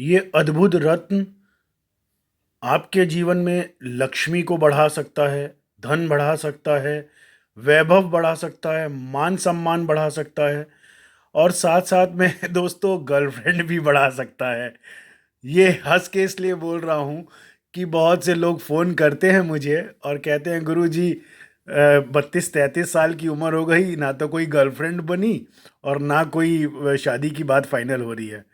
ये अद्भुत रत्न आपके जीवन में लक्ष्मी को बढ़ा सकता है, धन बढ़ा सकता है, वैभव बढ़ा सकता है, मान सम्मान बढ़ा सकता है और साथ साथ में दोस्तों गर्लफ्रेंड भी बढ़ा सकता है। ये हंस के इसलिए बोल रहा हूँ कि बहुत से लोग फ़ोन करते हैं मुझे और कहते हैं गुरुजी 32-33 साल की उम्र हो गई, ना तो कोई गर्लफ्रेंड बनी और ना कोई शादी की बात फाइनल हो रही है।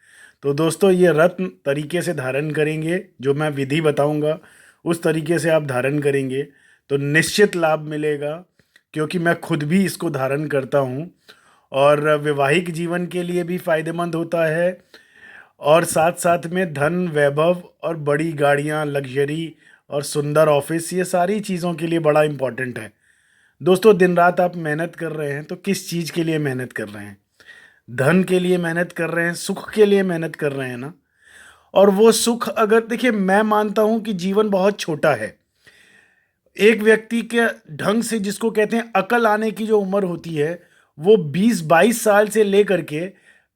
तो दोस्तों ये रत्न तरीके से धारण करेंगे, जो मैं विधि बताऊंगा उस तरीके से आप धारण करेंगे तो निश्चित लाभ मिलेगा, क्योंकि मैं खुद भी इसको धारण करता हूँ और वैवाहिक जीवन के लिए भी फायदेमंद होता है और साथ साथ में धन वैभव और बड़ी गाड़ियाँ लग्जरी और सुंदर ऑफिस, ये सारी चीज़ों के लिए बड़ा इम्पोर्टेंट है। दोस्तों दिन रात आप मेहनत कर रहे हैं तो किस चीज़ के लिए मेहनत कर रहे हैं? धन के लिए मेहनत कर रहे हैं, सुख के लिए मेहनत कर रहे हैं ना। और वो सुख, अगर देखिए, मैं मानता हूं कि जीवन बहुत छोटा है। एक व्यक्ति के ढंग से, जिसको कहते हैं अकल आने की जो उम्र होती है, वो 20-22 साल से लेकर के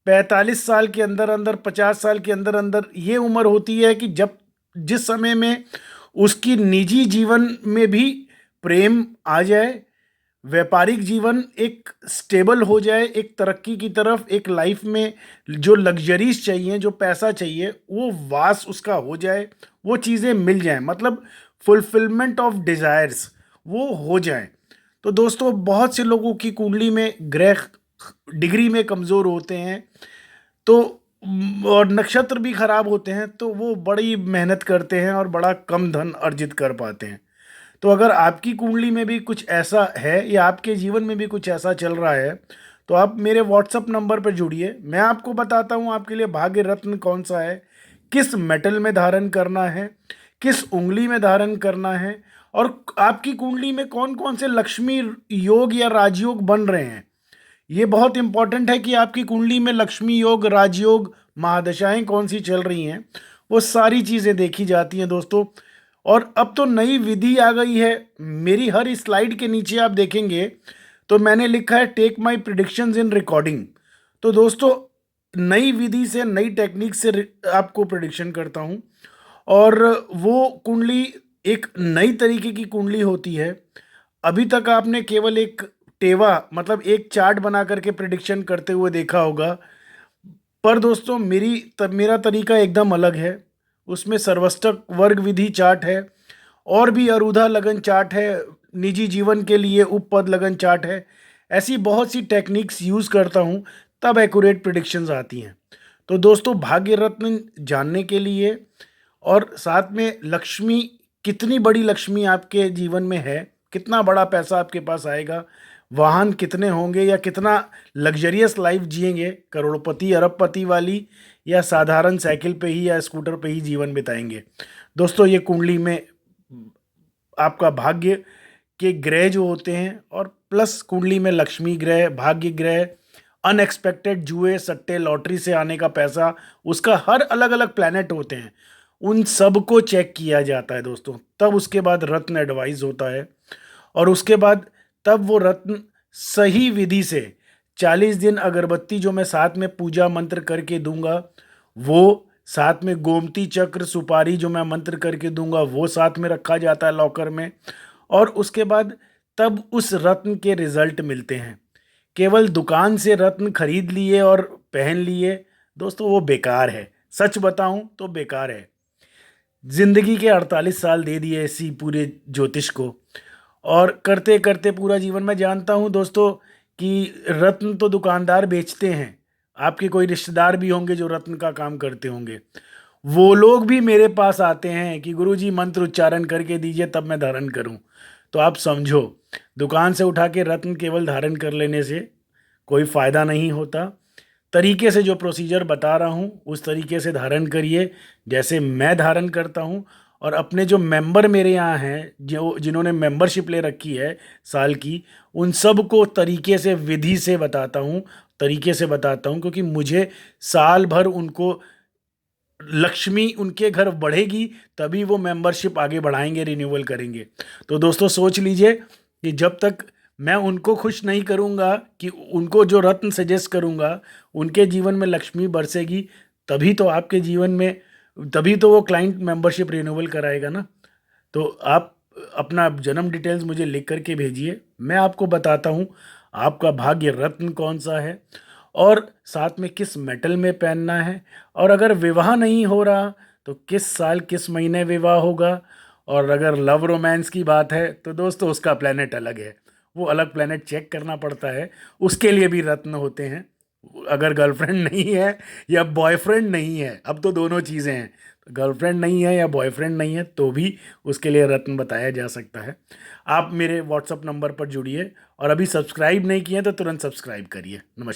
45 साल के अंदर अंदर, 50 साल के अंदर अंदर ये उम्र होती है कि जब जिस समय में उसकी निजी जीवन में भी प्रेम आ जाए, व्यापारिक जीवन एक स्टेबल हो जाए, एक तरक्की की तरफ, एक लाइफ में जो लग्जरीज चाहिए, जो पैसा चाहिए, वो वास उसका हो जाए, वो चीज़ें मिल जाएं, मतलब फुलफिलमेंट ऑफ डिज़ायर्स वो हो जाए। तो दोस्तों बहुत से लोगों की कुंडली में ग्रह डिग्री में कमज़ोर होते हैं, तो और नक्षत्र भी खराब होते हैं, तो वो बड़ी मेहनत करते हैं और बड़ा कम धन अर्जित कर पाते हैं। तो अगर आपकी कुंडली में भी कुछ ऐसा है या आपके जीवन में भी कुछ ऐसा चल रहा है, तो आप मेरे व्हाट्सअप नंबर पर जुड़िए। मैं आपको बताता हूँ आपके लिए भाग्य रत्न कौन सा है, किस मेटल में धारण करना है, किस उंगली में धारण करना है, और आपकी कुंडली में कौन कौन से लक्ष्मी योग या राजयोग बन रहे हैं। ये बहुत इंपॉर्टेंट है कि आपकी कुंडली में लक्ष्मी योग, राजयोग, महादशाएं कौन सी चल रही हैं, वो सारी चीज़ें देखी जाती हैं दोस्तों। और अब तो नई विधि आ गई है। मेरी हर स्लाइड के नीचे आप देखेंगे तो मैंने लिखा है take my predictions in recording. तो दोस्तों नई विधि से, नई टेक्निक से आपको प्रिडिक्शन करता हूँ। और वो कुंडली एक नई तरीके की कुंडली होती है। अभी तक आपने केवल एक टेवा, मतलब एक चार्ट बना करके प्रिडिक्शन करते हुए देखा होगा, पर दोस्तों मेरा तरीका एकदम अलग है। उसमें सर्वष्टक वर्ग विधि चार्ट है, और भी अरुधा लगन चार्ट है, निजी जीवन के लिए उपपद लगन चार्ट है। ऐसी बहुत सी टेक्निक्स यूज़ करता हूँ, तब एक्यूरेट प्रिडिक्शंस आती हैं। तो दोस्तों भाग्य रत्न जानने के लिए, और साथ में लक्ष्मी, कितनी बड़ी लक्ष्मी आपके जीवन में है, कितना बड़ा पैसा आपके पास आएगा, वाहन कितने होंगे, या कितना लग्जरियस लाइफ जिएंगे, करोड़पति अरबपति वाली, या साधारण साइकिल पे ही या स्कूटर पे ही जीवन बिताएंगे। दोस्तों ये कुंडली में आपका भाग्य के ग्रह जो होते हैं, और प्लस कुंडली में लक्ष्मी ग्रह, भाग्य ग्रह, अनएक्सपेक्टेड जुए सट्टे लॉटरी से आने का पैसा, उसका हर अलग अलग प्लैनेट होते हैं, उन सब को चेक किया जाता है दोस्तों। तब उसके बाद रत्न एडवाइस होता है, और उसके बाद तब वो रत्न सही विधि से 40 दिन अगरबत्ती जो मैं साथ में पूजा मंत्र करके दूंगा, वो साथ में गोमती चक्र सुपारी जो मैं मंत्र करके दूंगा, वो साथ में रखा जाता है लॉकर में। और उसके बाद तब उस रत्न के रिजल्ट मिलते हैं। केवल दुकान से रत्न खरीद लिए और पहन लिए दोस्तों, वो बेकार है। सच बताऊं तो बेकार है। जिंदगी के 48 साल दे दिए इसी पूरे ज्योतिष को, और करते करते पूरा जीवन। मैं जानता हूँ दोस्तों कि रत्न तो दुकानदार बेचते हैं, आपके कोई रिश्तेदार भी होंगे जो रत्न का काम करते होंगे, वो लोग भी मेरे पास आते हैं कि गुरुजी मंत्र उच्चारण करके दीजिए तब मैं धारण करूं। तो आप समझो, दुकान से उठा के रत्न केवल धारण कर लेने से कोई फ़ायदा नहीं होता। तरीके से जो प्रोसीजर बता रहा हूँ उस तरीके से धारण करिए, जैसे मैं धारण करता हूँ। और अपने जो मेंबर मेरे यहाँ हैं, जो जिन्होंने मेंबरशिप ले रखी है साल की, उन सब को तरीके से, विधि से बताता हूँ, तरीके से बताता हूँ, क्योंकि मुझे साल भर उनको लक्ष्मी उनके घर बढ़ेगी तभी वो मेंबरशिप आगे बढ़ाएंगे, रिन्यूअल करेंगे। तो दोस्तों सोच लीजिए कि जब तक मैं उनको खुश नहीं करूंगा, कि उनको जो रत्न सजेस्ट करूंगा उनके जीवन में लक्ष्मी बरसेगी, तभी तो आपके जीवन में, तभी तो वो क्लाइंट मेंबरशिप रिन्यूअल कराएगा ना। तो आप अपना जन्म डिटेल्स मुझे लिख करके भेजिए, मैं आपको बताता हूँ आपका भाग्य रत्न कौन सा है और साथ में किस मेटल में पहनना है। और अगर विवाह नहीं हो रहा तो किस साल किस महीने विवाह होगा। और अगर लव रोमांस की बात है तो दोस्तों उसका प्लेनेट अलग है, वो अलग प्लेनेट चेक करना पड़ता है, उसके लिए भी रत्न होते हैं। अगर गर्लफ्रेंड नहीं है या बॉयफ्रेंड नहीं है, अब तो दोनों चीज़ें हैं, गर्लफ्रेंड नहीं है या बॉयफ्रेंड नहीं है तो भी उसके लिए रत्न बताया जा सकता है। आप मेरे व्हाट्सअप नंबर पर जुड़िए और अभी सब्सक्राइब नहीं किए तो तुरंत सब्सक्राइब करिए। नमस्कार।